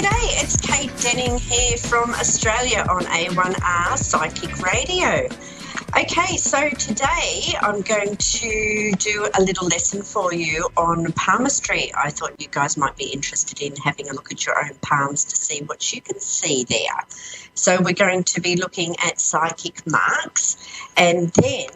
G'day, it's Kate Denning here from Australia on A1R Psychic Radio. Okay, so today I'm going to do a little lesson for you on palmistry. I thought you guys might be interested in having a look at your own palms to see what you can see there. So we're going to be looking at psychic marks, and then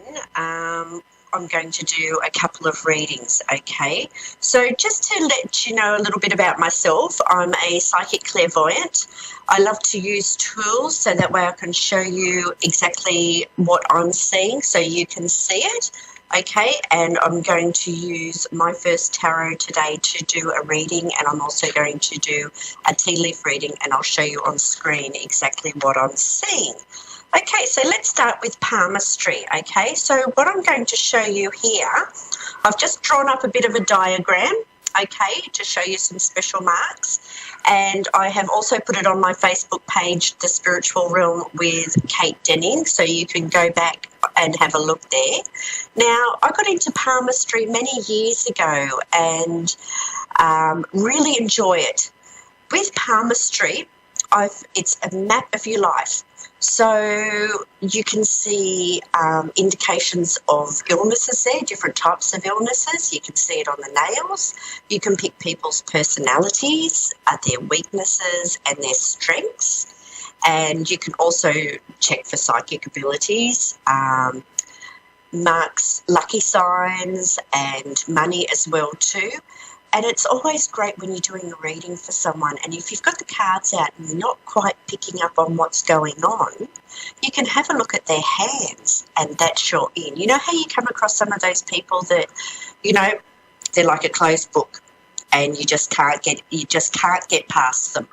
I'm going to do a couple of readings, okay? So just to let you know a little bit about myself, I'm a psychic clairvoyant. I love to use tools so that way I can show you exactly what I'm seeing so you can see it, okay? And I'm going to use my first tarot today to do a reading, and I'm also going to do a tea leaf reading, and I'll show you on screen exactly what I'm seeing. Okay, so let's start with palmistry, okay? So what I'm going to show you here, I've just drawn up a bit of a diagram, okay, to show you some special marks. And I have also put it on my Facebook page, The Spiritual Realm with Kate Denning, so you can go back and have a look there. Now, I got into palmistry many years ago and really enjoy it. With palmistry, it's a map of your life. So you can see indications of illnesses there, different types of illnesses. You can see it on the nails. You can pick people's personalities, their weaknesses and their strengths. And you can also check for psychic abilities, marks, lucky signs and money as well too. And it's always great when you're doing a reading for someone, and if you've got the cards out and you're not quite picking up on what's going on, you can have a look at their hands, and that's your in. You know how you come across some of those people that, you know, they're like a closed book and you just can't get past them.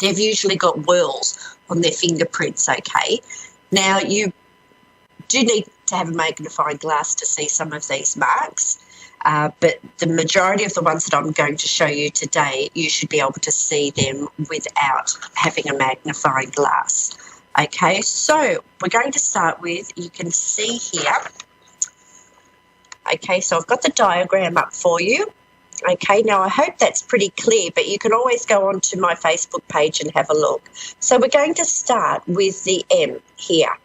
They've usually got whorls on their fingerprints, okay? Now, you do need to have a magnifying glass to see some of these marks. But the majority of the ones that I'm going to show you today, you should be able to see them without having a magnifying glass. Okay, so we're going to start with, you can see here. Okay, so I've got the diagram up for you. Okay, now I hope that's pretty clear, but you can always go onto my Facebook page and have a look. So we're going to start with the M here.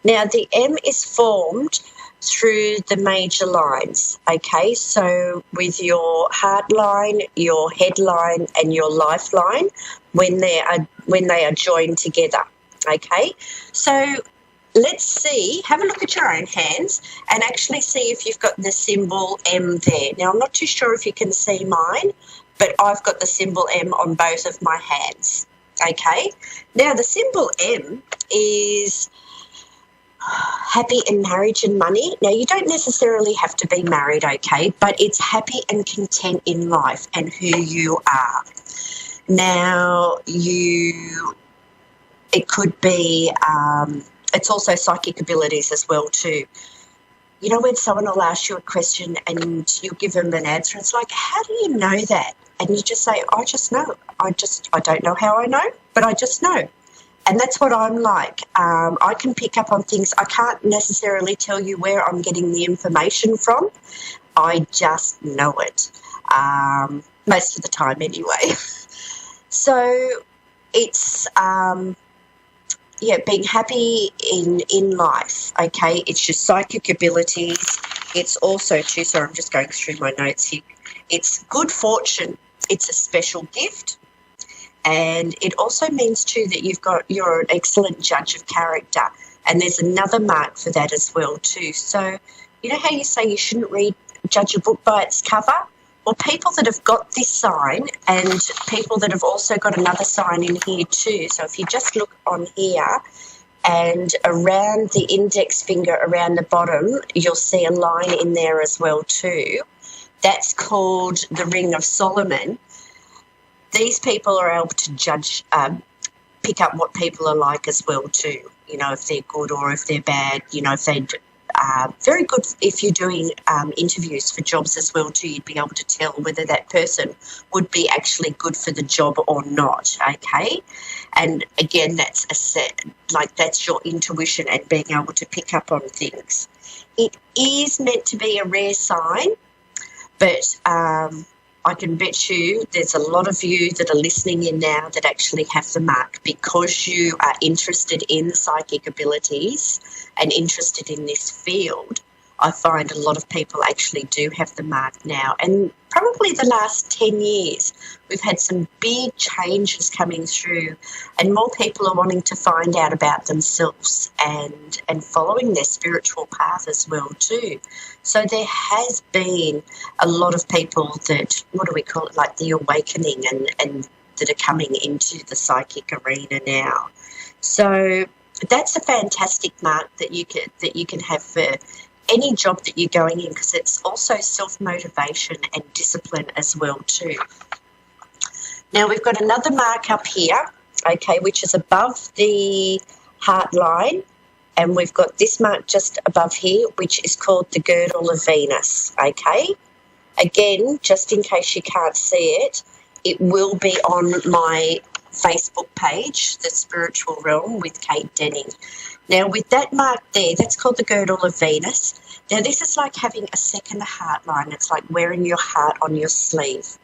Now the M is formed through the major lines, okay? So with your heart line, your head line and your lifeline, when they are joined together, okay? So let's see, have a look at your own hands and actually see if you've got the symbol M there. Now, I'm not too sure if you can see mine, but I've got the symbol M on both of my hands, okay? Now, the symbol M is happy in marriage and money. Now, you don't necessarily have to be married, okay, but it's happy and content in life and who you are. Now, it could be, it's also psychic abilities as well too. You know, when someone will ask you a question and you give them an answer, it's like, how do you know that? And you just say, I just know. I don't know how I know, but I just know. And that's what I'm like. I can pick up on things. I can't necessarily tell you where I'm getting the information from. I just know it, most of the time anyway. So it's, being happy in life, okay? It's your psychic abilities. It's also too, sorry, I'm just going through my notes here. It's good fortune. It's a special gift. And it also means too that you're an excellent judge of character, and there's another mark for that as well too. So you know how you say you shouldn't judge a book by its cover? Well, people that have got this sign and people that have also got another sign in here too. So if you just look on here and around the index finger around the bottom, you'll see a line in there as well too. That's called the Ring of Solomon. These people are able to judge, pick up what people are like as well too, you know, if they're good or if they're bad, you know, if they're very good if you're doing interviews for jobs as well too, you'd be able to tell whether that person would be actually good for the job or not, okay? And again, that's your intuition and being able to pick up on things. It is meant to be a rare sign, but I can bet you there's a lot of you that are listening in now that actually have the mark because you are interested in the psychic abilities and interested in this field. I find a lot of people actually do have the mark now. And probably the last 10 years, we've had some big changes coming through and more people are wanting to find out about themselves and following their spiritual path as well too. So there has been a lot of people that, what do we call it, like the awakening and that are coming into the psychic arena now. So that's a fantastic mark that you can have for any job that you're going in, because it's also self-motivation and discipline as well too. Now we've got another mark up here, okay, which is above the heart line, and we've got this mark just above here, which is called the girdle of Venus, okay? Again, just in case you can't see it, it will be on my Facebook page, The Spiritual Realm with Kate Denning. Now, with that mark there, that's called the girdle of Venus. Now, this is like having a second heart line. It's like wearing your heart on your sleeve.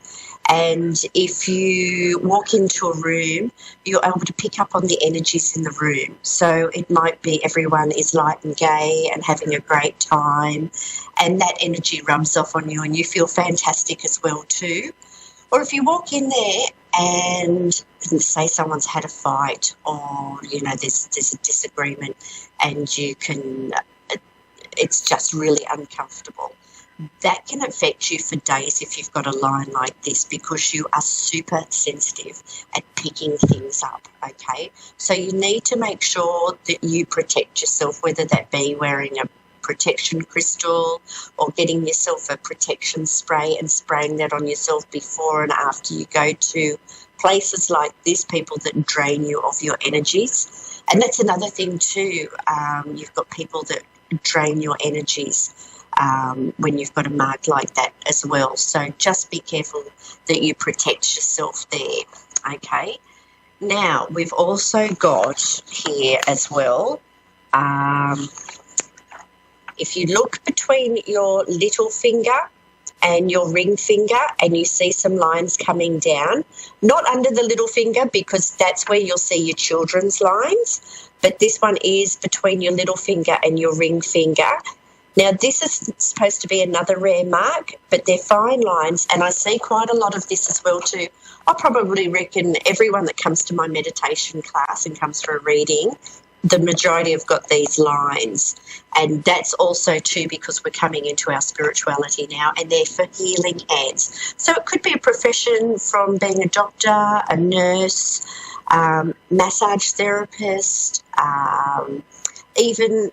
And if you walk into a room, you're able to pick up on the energies in the room. So it might be everyone is light and gay and having a great time, and that energy rubs off on you and you feel fantastic as well too. Or if you walk in there and say someone's had a fight, or, you know, there's a disagreement and it's just really uncomfortable. That can affect you for days if you've got a line like this, because you are super sensitive at picking things up, okay? So you need to make sure that you protect yourself, whether that be wearing a protection crystal or getting yourself a protection spray and spraying that on yourself before and after you go to places like this, people that drain you of your energies. And that's another thing too, you've got people that drain your energies when you've got a mark like that as well. So just be careful that you protect yourself there, okay? Now, we've also got here as well, if you look between your little finger and your ring finger and you see some lines coming down, not under the little finger because that's where you'll see your children's lines, but this one is between your little finger and your ring finger. Now, this is supposed to be another rare mark, but they're fine lines, and I see quite a lot of this as well too. I probably reckon everyone that comes to my meditation class and comes for a reading, the majority have got these lines, and that's also too because we're coming into our spirituality now, and they're for healing hands. So it could be a profession, from being a doctor, a nurse, massage therapist, even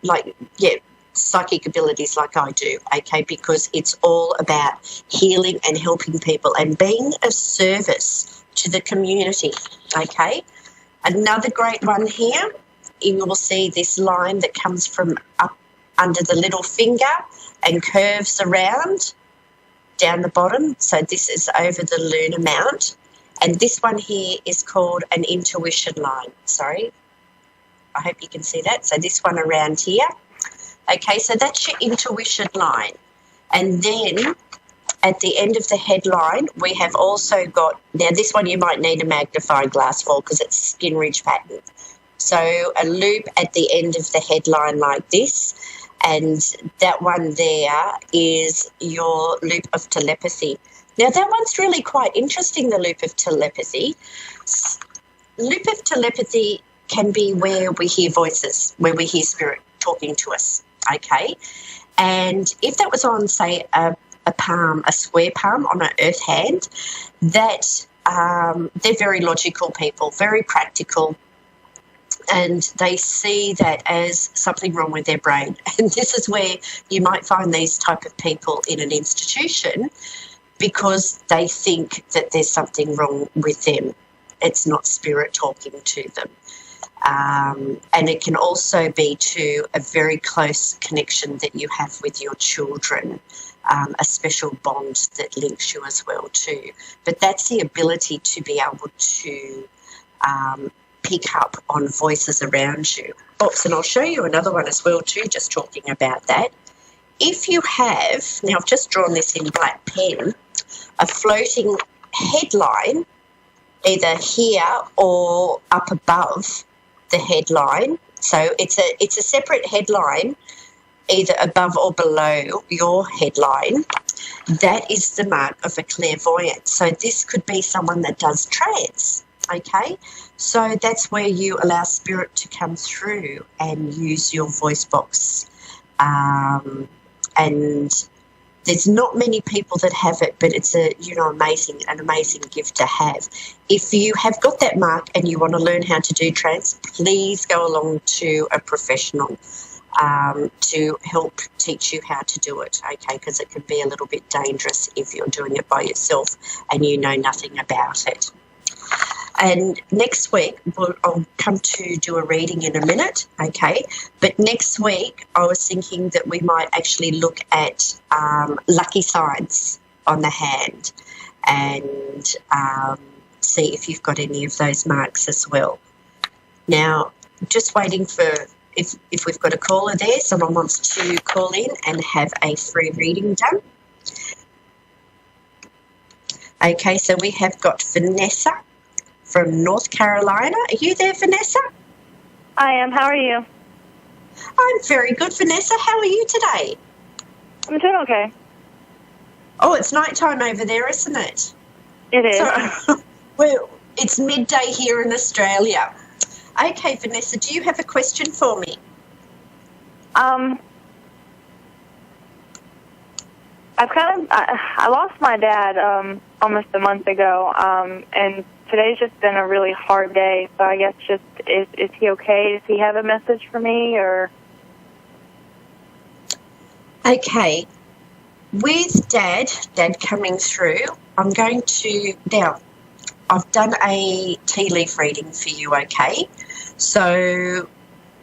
psychic abilities like I do, okay, because it's all about healing and helping people and being of service to the community, okay. Another great one here, you will see this line that comes from up under the little finger and curves around down the bottom. So this is over the lunar mount. And this one here is called an intuition line. Sorry, I hope you can see that. So this one around here. Okay, so that's your intuition line. And then at the end of the headline, we have also got, now this one you might need a magnifying glass for because it's skin ridge pattern. So a loop at the end of the headline like this, and that one there is your loop of telepathy. Now that one's really quite interesting, the loop of telepathy. Loop of telepathy can be where we hear voices, where we hear spirit talking to us, okay? And if that was on, say, a palm, a square palm on an earth hand, that they're very logical people, very practical, and they see that as something wrong with their brain. And this is where you might find these type of people in an institution because they think that there's something wrong with them. It's not spirit talking to them. And it can also be to a very close connection that you have with your children, a special bond that links you as well too. But that's the ability to be able to pick up on voices around you. Oops, and I'll show you another one as well too, just talking about that. If you have, now I've just drawn this in black pen, a floating headline either here or up above the headline. So it's a separate headline either above or below your headline. That is the mark of a clairvoyant. So this could be someone that does trance, okay? So that's where you allow spirit to come through and use your voice box. And there's not many people that have it, but it's an amazing gift to have. If you have got that mark and you want to learn how to do trance, please go along to a professional to help teach you how to do it, okay, because it can be a little bit dangerous if you're doing it by yourself and you know nothing about it. And next week, I'll come to do a reading in a minute, okay, but next week I was thinking that we might actually look at lucky signs on the hand and see if you've got any of those marks as well. Now, just waiting for... If we've got a caller there, someone wants to call in and have a free reading done. Okay, so we have got Vanessa from North Carolina. Are you there, Vanessa? I am. How are you? I'm very good, Vanessa. How are you today? I'm doing okay. Oh, it's nighttime over there, isn't it? It is. So, well, it's midday here in Australia. Okay, Vanessa, do you have a question for me? I lost my dad almost a month ago, and today's just been a really hard day. So I guess just is he okay? Does he have a message for me or? Okay, with Dad coming through, I'm going to now. I've done a tea leaf reading for you, okay? So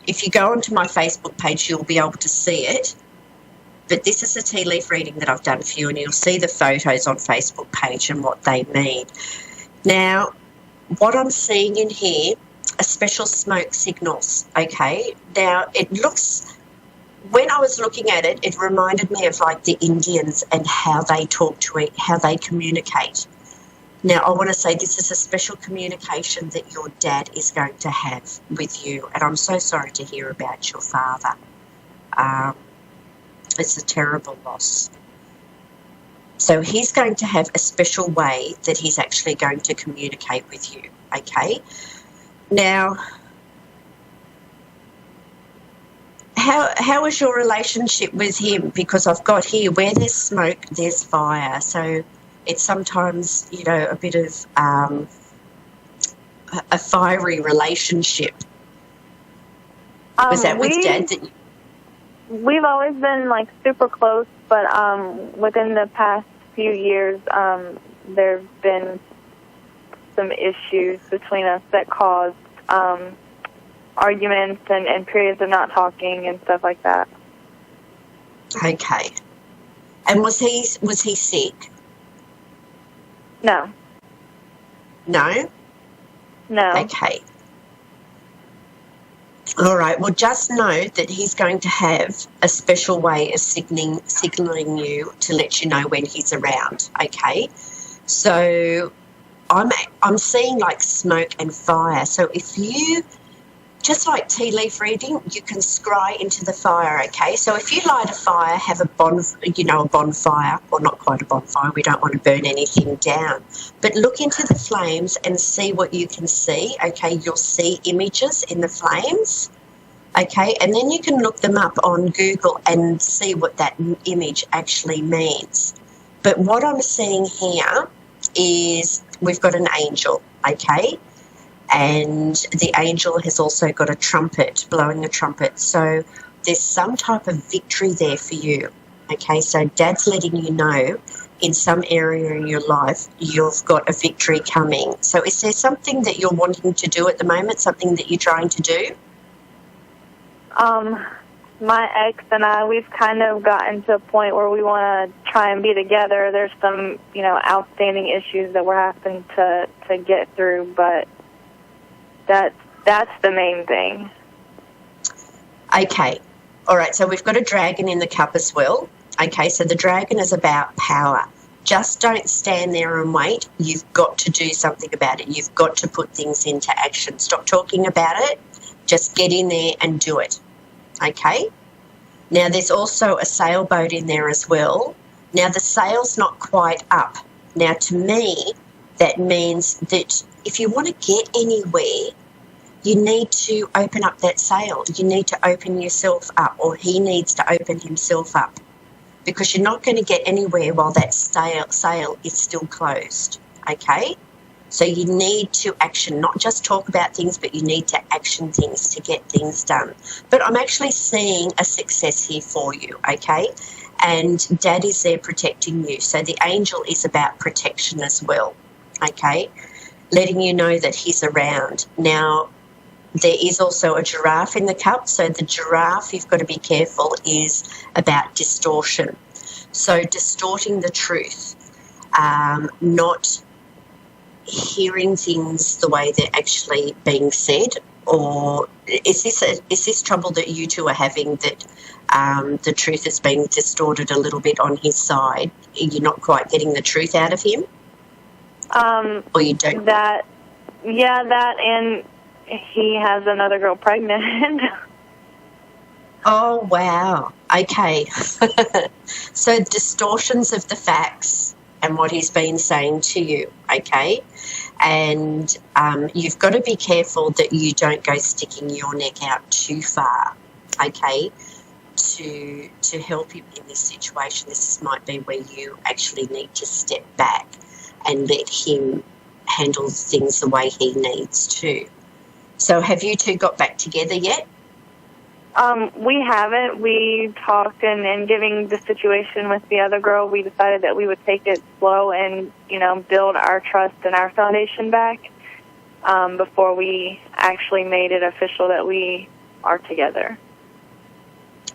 if you go onto my Facebook page, you'll be able to see it. But this is a tea leaf reading that I've done for you, and you'll see the photos on Facebook page and what they mean. Now, what I'm seeing in here are special smoke signals, okay? Now, it looks... When I was looking at it, it reminded me of like the Indians and how they talk to it, how they communicate. Now, I want to say this is a special communication that your dad is going to have with you, and I'm so sorry to hear about your father. It's a terrible loss. So he's going to have a special way that he's actually going to communicate with you, okay? Now, how is your relationship with him? Because I've got here, where there's smoke, there's fire. So it's sometimes, a bit of a fiery relationship. Was that with Dad? We've always been, super close, but within the past few years, there have been some issues between us that caused arguments and periods of not talking and stuff like that. Okay. And was he sick? No. No? No. Okay. All right. Well, just know that he's going to have a special way of signaling you to let you know when he's around. Okay. So I'm seeing like smoke and fire. So if you, just like tea leaf reading, you can scry into the fire. Okay. So if you light a fire, have a bonfire, or not quite a bonfire. We don't want to burn anything down, but look into the flames and see what you can see. Okay. You'll see images in the flames. Okay. And then you can look them up on Google and see what that image actually means. But what I'm seeing here is we've got an angel. Okay. And the angel has also got a trumpet, blowing a trumpet. So there's some type of victory there for you. Okay, so Dad's letting you know in some area in your life you've got a victory coming. So is there something that you're wanting to do at the moment, something that you're trying to do? My ex and I, we've kind of gotten to a point where we want to try and be together. There's some, outstanding issues that we're having to get through, but that's the main thing. Okay. All right, so we've got a dragon in the cup as well. Okay, so the dragon is about power. Just don't stand there and wait. You've got to do something about it. You've got to put things into action. Stop talking about it. Just get in there and do it. Okay? Now, there's also a sailboat in there as well. Now, the sail's not quite up. Now, to me, that means that if you want to get anywhere, you need to open up that sail. You need to open yourself up, or he needs to open himself up, because you're not going to get anywhere while that sail is still closed, okay? So you need to action, not just talk about things, but you need to action things to get things done. But I'm actually seeing a success here for you, okay? And Dad is there protecting you. So the angel is about protection as well, okay? Letting you know that he's around. Now, there is also a giraffe in the cup. So the giraffe, you've got to be careful, is about distortion. So distorting the truth, not hearing things the way they're actually being said. Or is this trouble that you two are having, that the truth is being distorted a little bit on his side? You're not quite getting the truth out of him? Or you don't? That and he has another girl pregnant. Oh, wow. Okay. So distortions of the facts and what he's been saying to you, okay? And you've got to be careful that you don't go sticking your neck out too far, okay, to help him in this situation. This might be where you actually need to step back and let him handle things the way he needs to. So have you two got back together yet? We haven't. We talked, and given the situation with the other girl, we decided that we would take it slow and, build our trust and our foundation back before we actually made it official that we are together.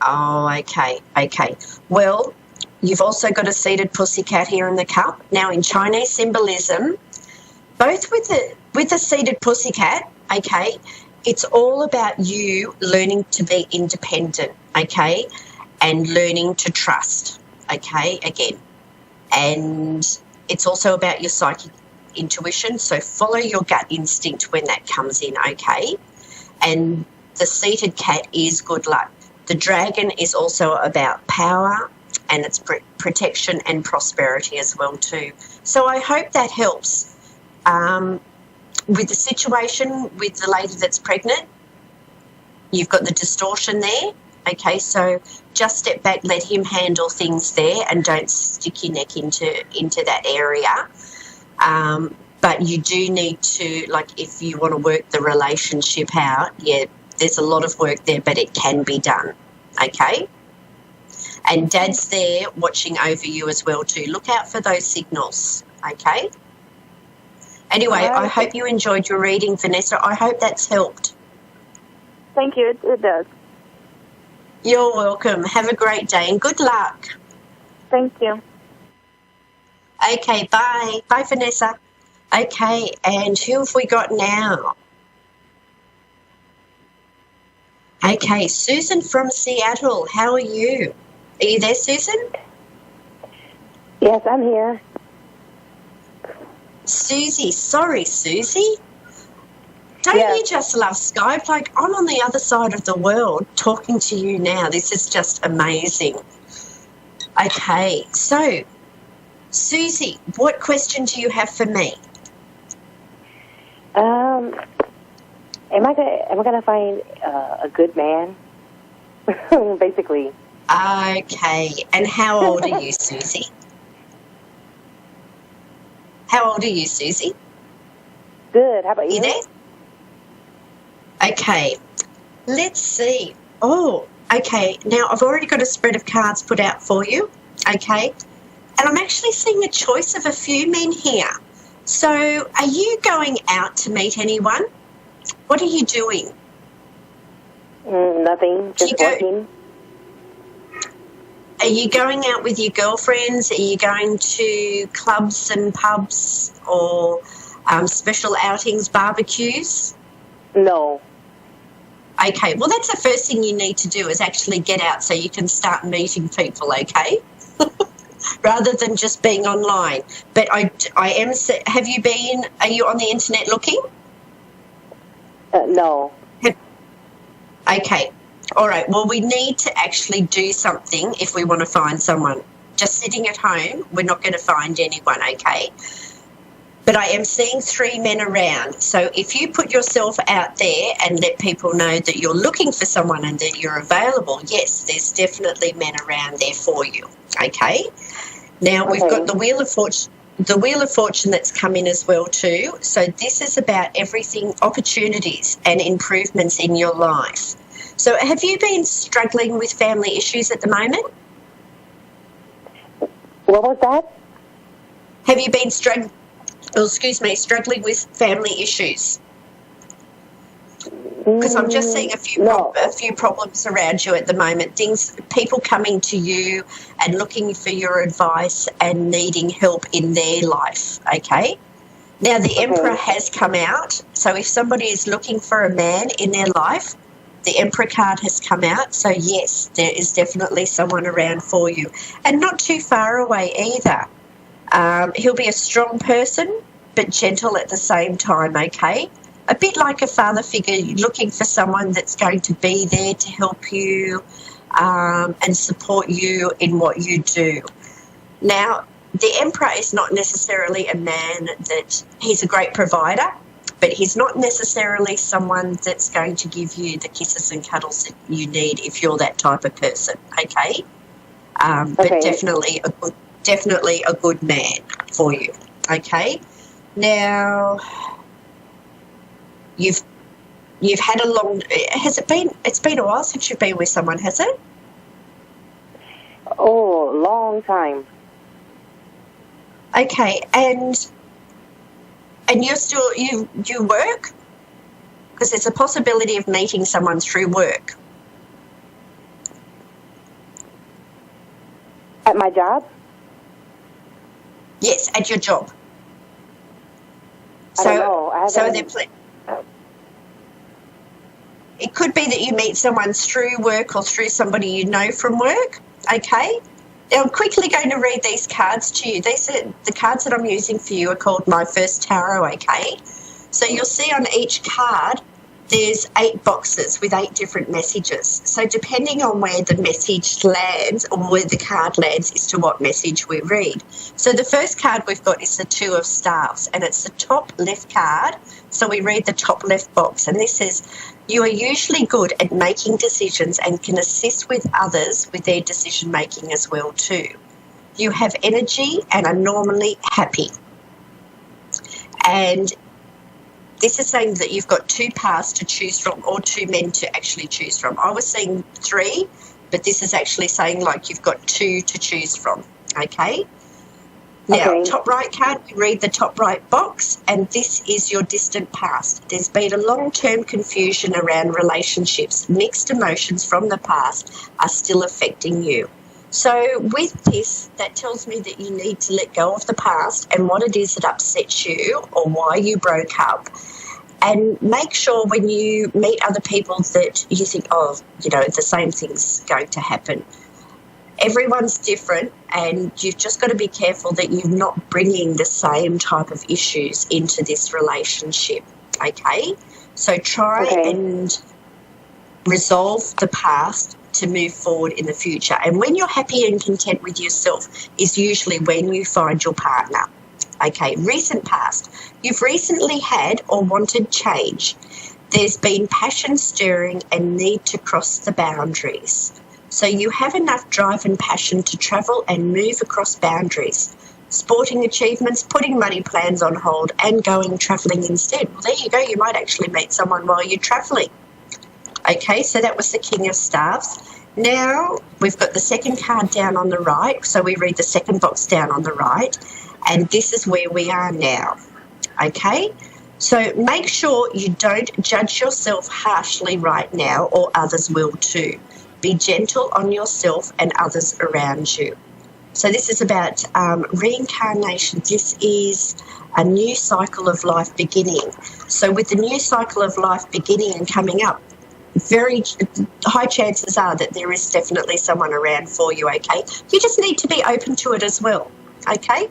Oh, okay. Well, you've also got a seated pussycat here in the cup. Now, in Chinese symbolism, both with the seated pussycat, okay, it's all about you learning to be independent, okay, and learning to trust, okay, again. And it's also about your psychic intuition, so follow your gut instinct when that comes in, okay? And the seated cat is good luck. The dragon is also about power, and it's protection and prosperity as well too. So I hope that helps. With the situation with the lady that's pregnant, you've got the distortion there, okay, so just step back, let him handle things there, and don't stick your neck into that area. But you do need to, like, if you want to work the relationship out, yeah, there's a lot of work there, but it can be done, okay? And Dad's there watching over you as well too. Look out for those signals, okay? Anyway, I hope you enjoyed your reading, Vanessa. I hope that's helped. Thank you. It does. You're welcome. Have a great day and good luck. Thank you. Okay, bye. Bye, Vanessa. Okay, and who have we got now? Okay, Susan from Seattle. How are you? Are you there, Susan? Yes, I'm here. Susie, sorry, Susie. Don't you just love Skype? Like, I'm on the other side of the world talking to you now. This is just amazing. Okay, so, Susie, what question do you have for me? Am I gonna find a good man? Basically. Okay, and how old are you, Susie? How old are you, Susie? Good. How about you? You there? Okay, let's see. Oh, okay. Now, I've already got a spread of cards put out for you, okay? And I'm actually seeing a choice of a few men here. So, are you going out to meet anyone? What are you doing? Nothing. Just working. Are you going out with your girlfriends? Are you going to clubs and pubs or special outings, barbecues? No. Okay, well, that's the first thing you need to do is actually get out so you can start meeting people, okay? rather than just being online. But are you on the internet looking? No. Okay. All right. Well, we need to actually do something if we want to find someone. Just sitting at home, we're not going to find anyone, okay? But I am seeing 3 men around. So if you put yourself out there and let people know that you're looking for someone and that you're available, yes, there's definitely men around there for you, okay? Now, we've got the Wheel of Fortune that's come in as well too. So this is about everything, opportunities and improvements in your life. So have you been struggling with family issues at the moment? What was that? Have you been struggling with family issues? Because I'm just seeing a few problems around you at the moment. People coming to you and looking for your advice and needing help in their life, okay? Now, the Emperor has come out. So if somebody is looking for a man in their life, the Emperor card has come out. So, yes, there is definitely someone around for you. And not too far away either. He'll be a strong person, but gentle at the same time, okay? A bit like a father figure, looking for someone that's going to be there to help you and support you in what you do. Now, the Emperor is not necessarily a man he's a great provider, but he's not necessarily someone that's going to give you the kisses and cuddles that you need if you're that type of person, okay? But definitely a good man for you, okay? Now, you've had it's been a while since you've been with someone, has it? Oh, long time. Okay, and you work? Because there's a possibility of meeting someone through work. At my job? Yes, at your job. I don't know. It could be that you meet someone through work or through somebody you know from work, okay? Now, I'm quickly going to read these cards to you. The cards that I'm using for you are called My First Tarot, okay? So you'll see on each card there's 8 boxes with 8 different messages. So depending on where the message lands or where the card lands as to what message we read. So the first card we've got is the 2 of Staves, and it's the top left card. So we read the top left box, and this says, you are usually good at making decisions and can assist with others with their decision making as well too. You have energy and are normally happy. And this is saying that you've got 2 paths to choose from or 2 men to actually choose from. I was saying 3, but this is actually saying like you've got 2 to choose from, okay? Now, top right card, we read the top right box, and this is your distant past. There's been a long-term confusion around relationships. Mixed emotions from the past are still affecting you. So with this, that tells me that you need to let go of the past and what it is that upsets you or why you broke up. And make sure when you meet other people that you think, the same thing's going to happen. Everyone's different, and you've just got to be careful that you're not bringing the same type of issues into this relationship, okay? So try and resolve the past to move forward in the future. And when you're happy and content with yourself is usually when you find your partner. Okay, recent past. You've recently had or wanted change. There's been passion stirring and need to cross the boundaries. So you have enough drive and passion to travel and move across boundaries. Sporting achievements, putting money plans on hold and going travelling instead. Well, there you go. You might actually meet someone while you're travelling. Okay, so that was the King of Staves. Now we've got the second card down on the right. So we read the second box down on the right. And this is where we are now. Okay, so make sure you don't judge yourself harshly right now or others will too. Be gentle on yourself and others around you. So this is about reincarnation. This is a new cycle of life beginning. So with the new cycle of life beginning and coming up, very high chances are that there is definitely someone around for you, okay? You just need to be open to it as well, okay?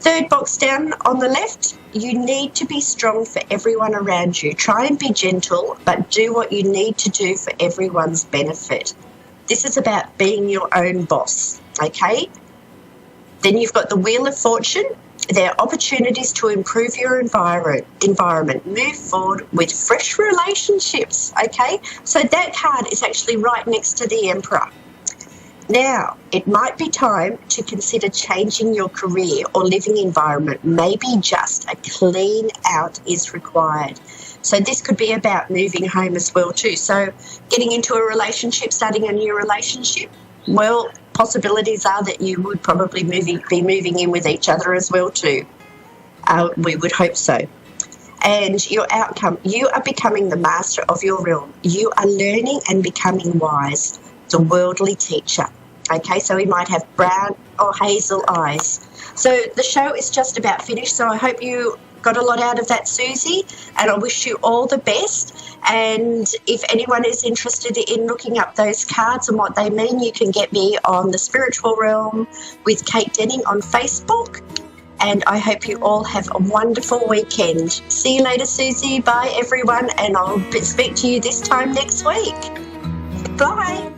Third box down on the left, you need to be strong for everyone around you. Try and be gentle, but do what you need to do for everyone's benefit. This is about being your own boss, okay? Then you've got the Wheel of Fortune. There are opportunities to improve your environment. Move forward with fresh relationships, okay? So that card is actually right next to the Emperor. Now, it might be time to consider changing your career or living environment. Maybe just a clean out is required. So this could be about moving home as well too. So getting into a relationship, starting a new relationship, well, possibilities are that you would probably be moving in with each other as well too. We would hope so. And your outcome, you are becoming the master of your realm. You are learning and becoming wise, the worldly teacher. Okay, so we might have brown or hazel eyes. So the show is just about finished, so I hope you got a lot out of that, Susie, and I wish you all the best. And if anyone is interested in looking up those cards and what they mean, you can get me on The Spiritual Realm with Kate Denning on Facebook. And I hope you all have a wonderful weekend. See you later, Susie. Bye, everyone, and I'll speak to you this time next week. Bye.